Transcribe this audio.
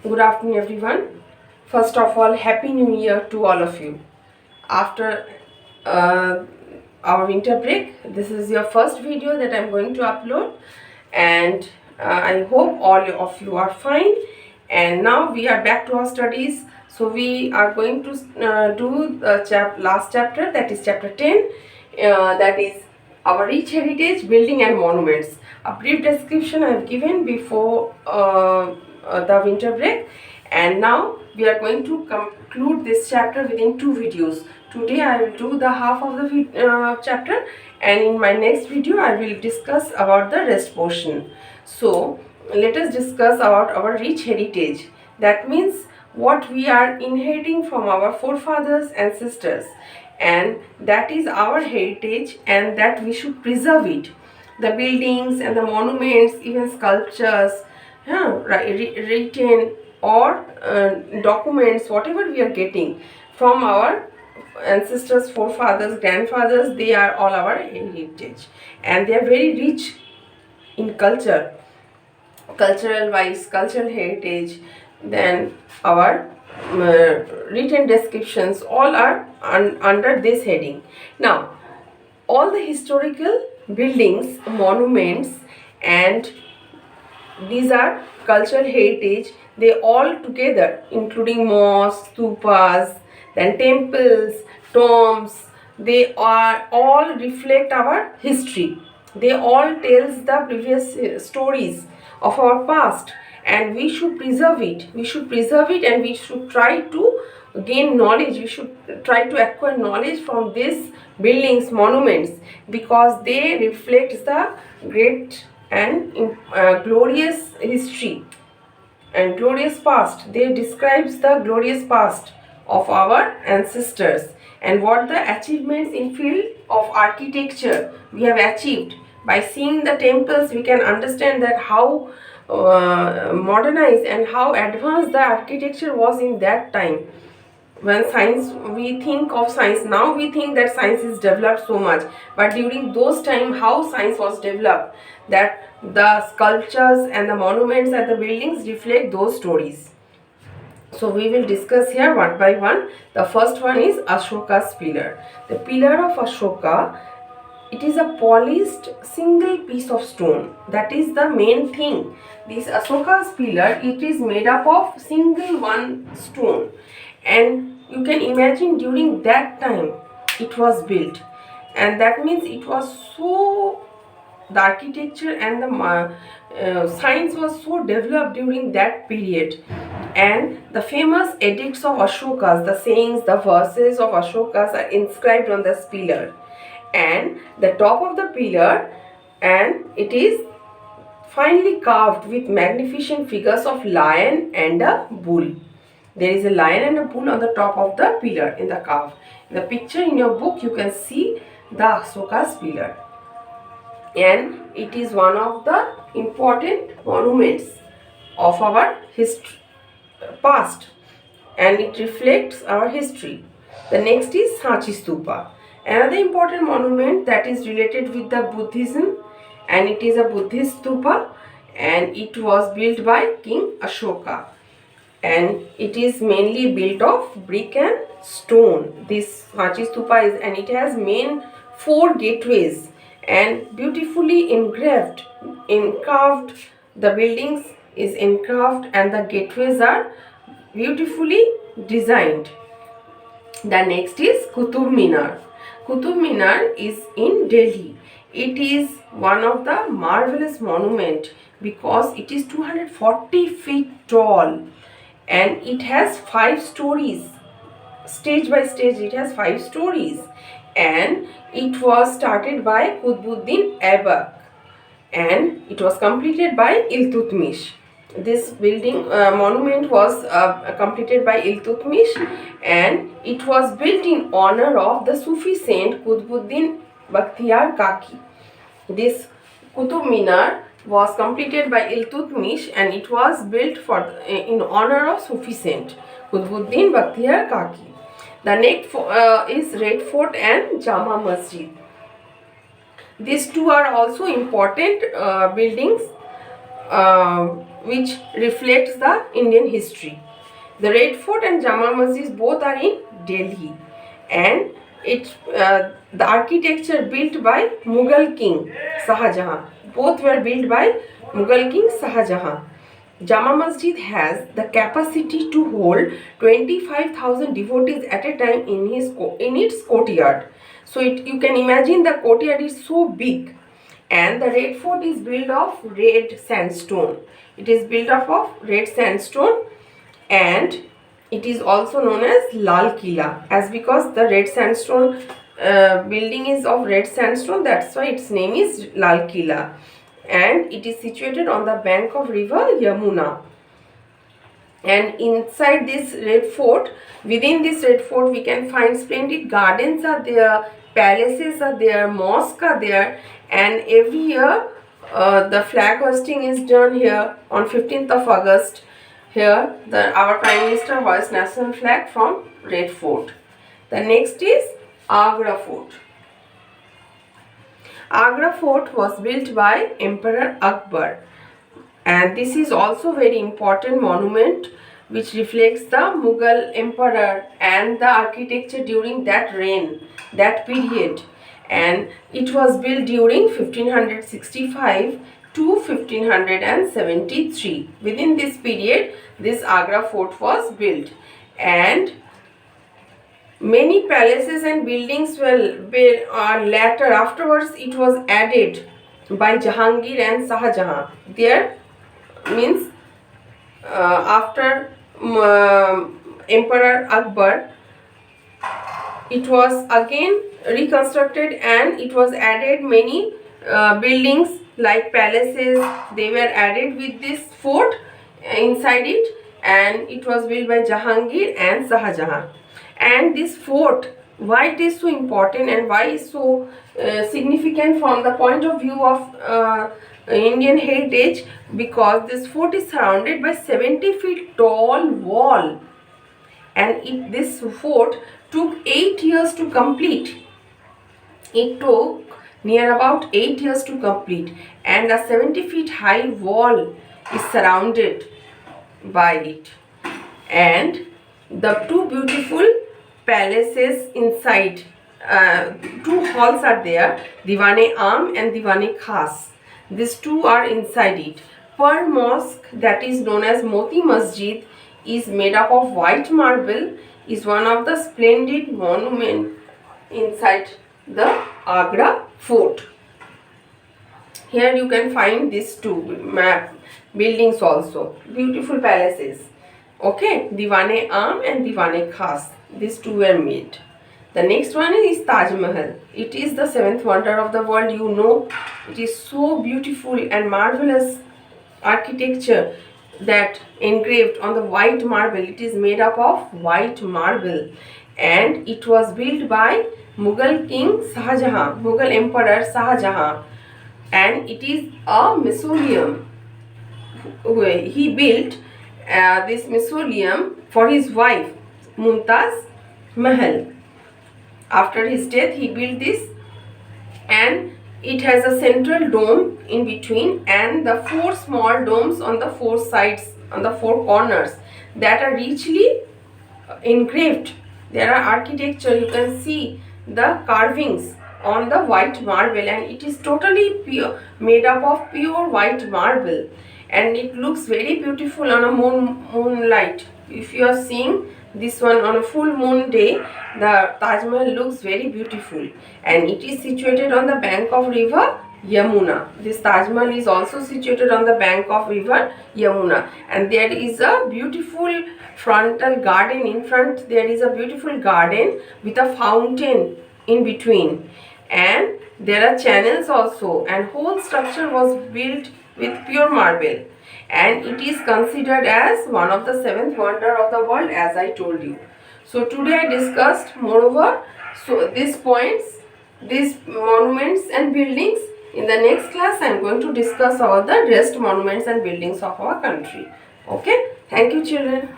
Good afternoon, everyone. First of all, Happy New Year to all of you. After uh, our winter break, this is your first video that I'm going to upload, and I hope all of you are fine. And now we are back to our studies. So we are going to do the last chapter, that is chapter 10, that is our rich heritage, building and monuments. A brief description I have given before the winter break, and now we are going to conclude this chapter within two videos. Today I will do the half of the chapter, and in my next video I will discuss about the rest portion. So let us discuss about our rich heritage. That means what we are inheriting from our forefathers and sisters, and that is our heritage, and that we should preserve it. The buildings and the monuments, even sculptures, written or documents, whatever we are getting from our ancestors, forefathers, grandfathers, they are all our heritage, and they are very rich in cultural wise, cultural heritage. Then our written descriptions all are under this heading. Now all the historical buildings, monuments, and these are cultural heritage, they all together, including mosques, stupas, then temples, tombs, they are all reflect our history. They all tells the previous stories of our past, and we should preserve it. We should preserve it, and we should try to gain knowledge. We should try to acquire knowledge from these buildings, monuments, because they reflect the great and glorious history and glorious past. They describes the glorious past of our ancestors, and what the achievements in field of architecture we have achieved. By seeing the temples, we can understand that how modernized and how advanced the architecture was in that time. When science, we think of science now, we think that science is developed so much, but during those time how science was developed, that the sculptures and the monuments and the buildings reflect those stories. So we will discuss here one by one. The first one is Ashoka's pillar. The pillar of Ashoka, it is a polished single piece of stone. That is the main thing. This Ashoka's pillar, it is made up of single one stone, and you can imagine during that time it was built, and that means it was so, the architecture and the science was so developed during that period. And the famous edicts of Ashokas, the sayings, the verses of Ashokas are inscribed on this pillar, and the top of the pillar, and it is finely carved with magnificent figures of lion and a bull. There is a lion and a bull on the top of the pillar in the carve. In the picture in your book, you can see the Ashoka's pillar, and it is one of the important monuments of our history past, and it reflects our history. The next is Sanchi Stupa, another important monument that is related with the Buddhism, and it is a Buddhist stupa, and it was built by King Ashoka, and it is mainly built of brick and stone. This Sanchi Stupa is, and it has main four gateways and beautifully encarved. The buildings is encarved, and the gateways are beautifully designed. The next is Qutub Minar. Qutub Minar is in Delhi. It is one of the marvelous monument because it is 240 feet tall, and it has 5 stories. Stage by stage it has 5 stories, and it was started by Qutbuddin Aibak, and it was completed by Iltutmish. This building monument was completed by Iltutmish, and it was built in honor of the Sufi saint Qutbuddin Bakhtiyar Kaki. This Qutub Minar was completed by Iltutmish, and it was built for in honor of Sufi saint Qutbuddin Bakhtiyar Kaki. The next is Red Fort and Jama Masjid. These two are also important buildings which reflects the Indian history. The Red Fort and Jama Masjid both are in Delhi, and the architecture built by Mughal king Shah Jahan. Both were built by Mughal king Shah Jahan. Jama Masjid has the capacity to hold 25,000 devotees at a time in its courtyard. So you can imagine the courtyard is so big, and the Red Fort is built of red sandstone. It is built up of red sandstone, and it is also known as Lal Killa, as because the red sandstone building is of red sandstone, that's why its name is Lal Killa, and it is situated on the bank of river Yamuna. And inside this red fort, within this red fort, we can find splendid gardens are there, palaces are there, mosques are there, and every year the flag hoisting is done here on 15th of August. Here our Prime Minister hoists national flag from Red Fort. The next is Agra Fort. Agra Fort was built by Emperor Akbar, and this is also very important monument which reflects the Mughal emperor and the architecture during that reign, that period, and it was built during 1565 to 1573. Within this period, this Agra Fort was built, and many palaces and buildings were later afterwards it was added by Jahangir and Shah Jahan. There means after Emperor Akbar, it was again reconstructed and it was added many buildings like palaces. They were added with this fort inside it, and it was built by Jahangir and Shah Jahan. And this fort, why it is so important and why is so significant from the point of view of Indian heritage, because this fort is surrounded by 70 feet tall wall, and this fort took 8 years to complete. It took near about 8 years to complete, and a 70 feet high wall is surrounded by it, and the two beautiful palaces inside, two halls are there, Diwan-e-Am and Diwan-e-Khas. These two are inside it. Per mosque, that is known as Moti Masjid, is made up of white marble, is one of the splendid monument inside the Agra Fort. Here you can find these two buildings also, beautiful palaces. Okay, Diwan-e-Am and Diwan-e-Khas, these two were made. The next one is Taj Mahal. It is the seventh wonder of the world. You know, it is so beautiful and marvelous architecture that engraved on the white marble. It is made up of white marble, and it was built by Mughal king Shah Jahan, Mughal emperor Shah Jahan, and it is a mausoleum. He built this mausoleum for his wife Mumtaz Mahal. After his death, he built this, and it has a central dome in between and the four small domes on the four sides, on the four corners, that are richly engraved. There are architecture, you can see the carvings on the white marble, and it is totally pure, made up of pure white marble, and it looks very beautiful on a moonlight. If you are seeing this one on a full moon day, the Taj Mahal looks very beautiful, and it is situated on the bank of river Yamuna. This Taj Mahal is also situated on the bank of river Yamuna, and there is a beautiful frontal garden in front. There is a beautiful garden with a fountain in between, and there are channels also, and whole structure was built with pure marble, and it is considered as one of the seventh wonder of the world, as I told you. So today I discussed moreover these points, these monuments and buildings. In the next class I am going to discuss about the rest monuments and buildings of our country. Okay, thank you children.